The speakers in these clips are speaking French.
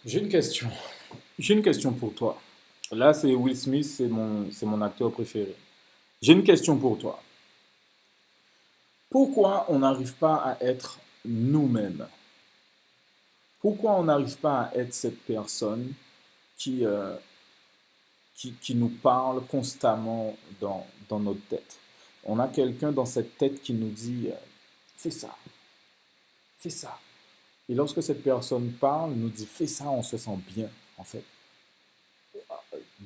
J'ai une question. J'ai une question pour toi. Là, c'est Will Smith, c'est mon acteur préféré. J'ai une question pour toi. Pourquoi on n'arrive pas à être nous-mêmes? Pourquoi on n'arrive pas à être cette personne qui, euh, qui nous parle constamment dans notre tête? On a quelqu'un dans cette tête qui nous dit fais ça, fais ça. Et lorsque cette personne parle, nous dit fais ça, on se sent bien, en fait.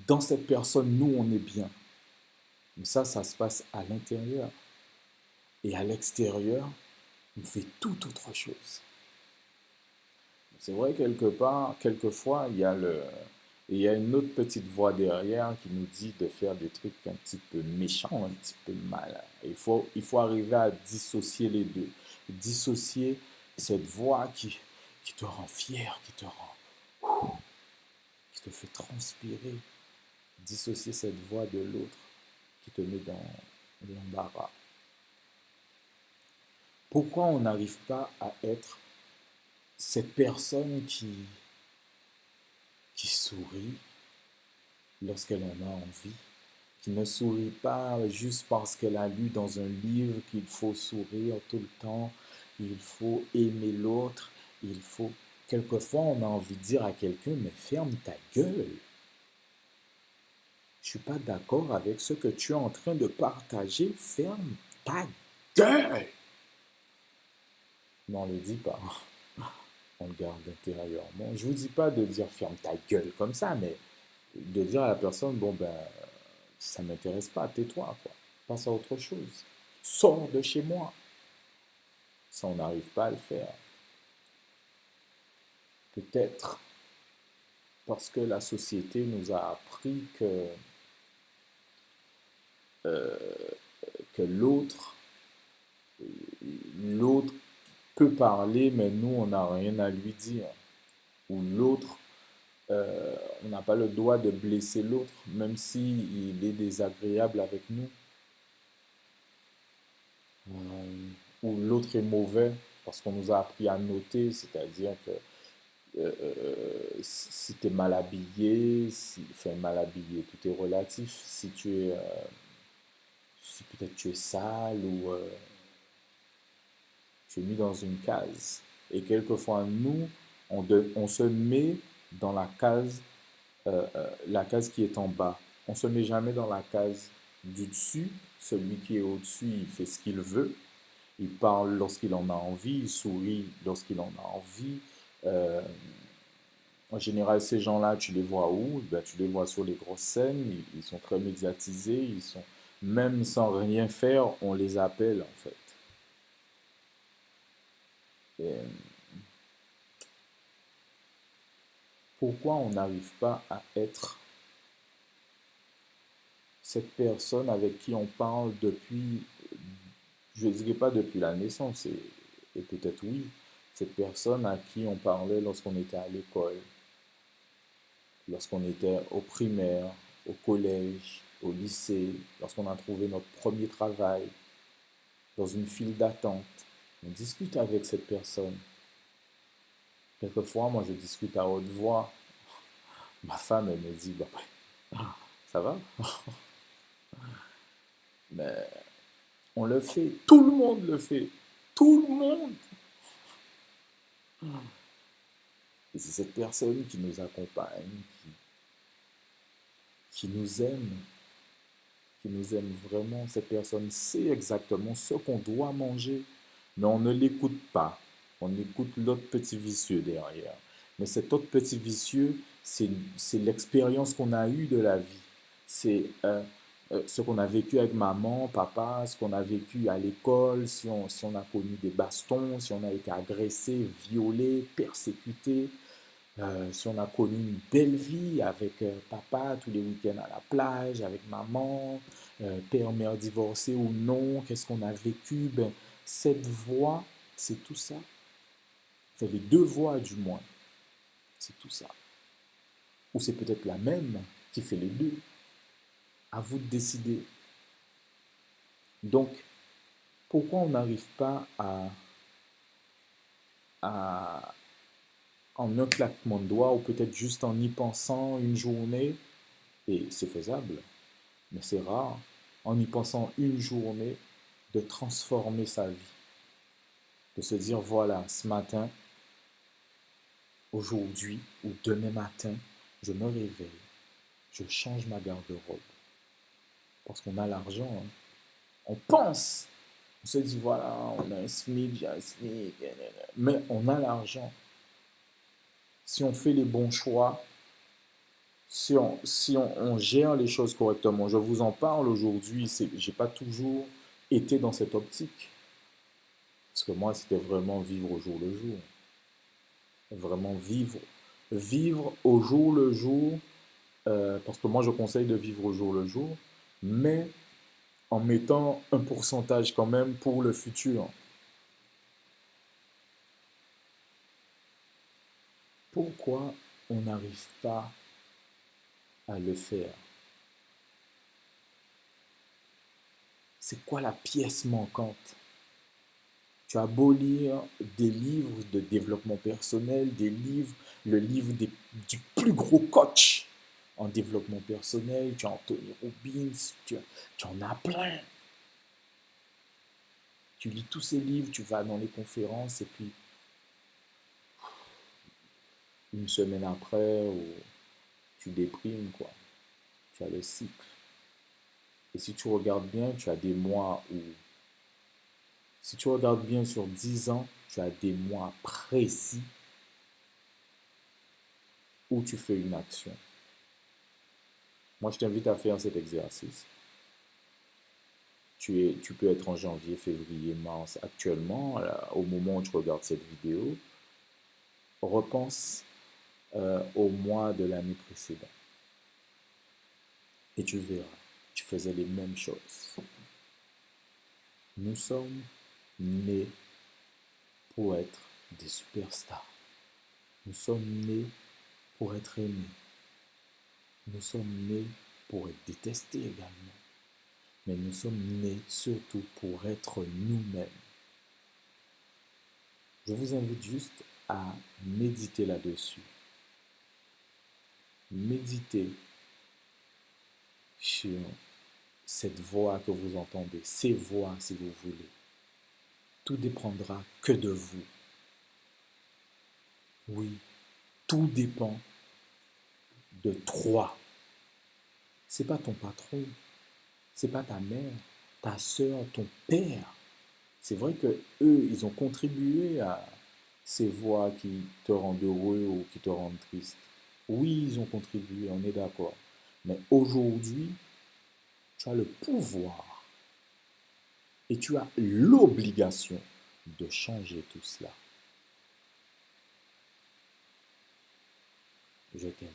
Dans cette personne, nous, on est bien. Mais ça se passe à l'intérieur. Et à l'extérieur, on fait tout autre chose. C'est vrai, quelque part, quelquefois, il y a une autre petite voix derrière qui nous dit de faire des trucs un petit peu méchants, un petit peu mal. Il faut arriver à dissocier les deux. Dissocier cette voix qui te rend fier, qui te fait transpirer. Dissocier cette voix de l'autre qui te met dans l'embarras. Pourquoi on n'arrive pas à être cette personne qui sourit lorsqu'elle en a envie, qui ne sourit pas juste parce qu'elle a lu dans un livre qu'il faut sourire tout le temps, il faut aimer l'autre, il faut... Quelquefois, on a envie de dire à quelqu'un, mais ferme ta gueule. Je ne suis pas d'accord avec ce que tu es en train de partager, ferme ta gueule. Mais on ne le dit pas, on le garde intérieurement. Je ne vous dis pas de dire ferme ta gueule comme ça, mais de dire à la personne, bon ben, ça ne m'intéresse pas, tais-toi, quoi. Passe à autre chose. Sors de chez moi. Ça, on n'arrive pas à le faire. Peut-être parce que la société nous a appris que l'autre peut parler, mais nous, on n'a rien à lui dire. Ou l'autre, on n'a pas le droit de blesser l'autre, même s'il est désagréable avec nous. Ou l'autre est mauvais, parce qu'on nous a appris à noter, c'est-à-dire que si tu es mal habillé, si, enfin mal habillé, tout est relatif. Si peut-être tu es sale ou tu es mis dans une case. Et quelquefois, nous, on se met dans la case qui est en bas. On ne se met jamais dans la case du dessus. Celui qui est au-dessus, il fait ce qu'il veut. Il parle lorsqu'il en a envie, il sourit lorsqu'il en a envie. Euh, En général, ces gens-là, tu les vois où? Ben, tu les vois sur les grosses scènes, ils sont très médiatisés, ils sont, même sans rien faire, on les appelle en fait. Et pourquoi on n'arrive pas à être cette personne avec qui on parle depuis, je ne dirais pas depuis la naissance, et peut-être oui, cette personne à qui on parlait lorsqu'on était à l'école, lorsqu'on était au primaire, au collège, au lycée, lorsqu'on a trouvé notre premier travail, dans une file d'attente. On discute avec cette personne. Quelquefois, moi, je discute à haute voix. Ma femme, elle me dit, bah, ça va? Mais on le fait. Tout le monde le fait. Tout le monde. Et c'est cette personne qui nous accompagne, qui nous aime, qui nous aime vraiment. Cette personne sait exactement ce qu'on doit manger, mais on ne l'écoute pas. On écoute l'autre petit vicieux derrière. Mais cet autre petit vicieux, c'est l'expérience qu'on a eue de la vie. C'est ce qu'on a vécu avec maman, papa, ce qu'on a vécu à l'école, si on a connu des bastons, si on a été agressé, violé, persécuté, si on a connu une belle vie avec papa tous les week-ends à la plage, avec maman, père, mère divorcé ou non, qu'est-ce qu'on a vécu, ben, cette voix, c'est tout ça. C'est les deux voix du moins, c'est tout ça. Ou c'est peut-être la même qui fait les deux. À vous de décider. Donc, pourquoi on n'arrive pas à en un claquement de doigts ou peut-être juste en y pensant une journée, et c'est faisable, mais c'est rare, en y pensant une journée, de transformer sa vie, de se dire, voilà, ce matin, aujourd'hui ou demain matin, je me réveille, je change ma garde-robe. Parce qu'on a l'argent, hein. On pense, on se dit, voilà, on a un SMIC, j'ai un SMIC, mais on a l'argent. Si on fait les bons choix, si on gère les choses correctement, je vous en parle aujourd'hui, je n'ai pas toujours été dans cette optique. Parce que moi, c'était vraiment vivre au jour le jour. Vraiment vivre au jour le jour, parce que moi, je conseille de vivre au jour le jour, mais en mettant un pourcentage quand même pour le futur. Pourquoi on n'arrive pas à le faire? C'est quoi la pièce manquante? Tu as beau lire des livres de développement personnel, le livre du plus gros coach en développement personnel, tu as Anthony Robbins, tu en as plein. Tu lis tous ces livres, tu vas dans les conférences et puis une semaine après, tu déprimes, quoi. Tu as le cycle. Et si tu regardes bien, tu as des mois où, si tu regardes bien sur 10 ans, tu as des mois précis où tu fais une action. Moi, je t'invite à faire cet exercice. Tu peux être en janvier, février, mars actuellement, là, au moment où tu regardes cette vidéo. Repense au mois de l'année précédente. Et tu verras, tu faisais les mêmes choses. Nous sommes nés pour être des superstars. Nous sommes nés pour être aimés. Nous sommes nés pour être détestés également. Mais nous sommes nés surtout pour être nous-mêmes. Je vous invite juste à méditer là-dessus. Méditez sur cette voix que vous entendez, ces voix si vous voulez. Tout dépendra que de vous. Oui, tout dépend de toi. C'est pas ton patron, c'est pas ta mère, ta soeur, ton père. C'est vrai que eux, ils ont contribué à ces voix qui te rendent heureux ou qui te rendent triste. Oui, ils ont contribué, on est d'accord. Mais aujourd'hui, tu as le pouvoir et tu as l'obligation de changer tout cela. Je t'aime.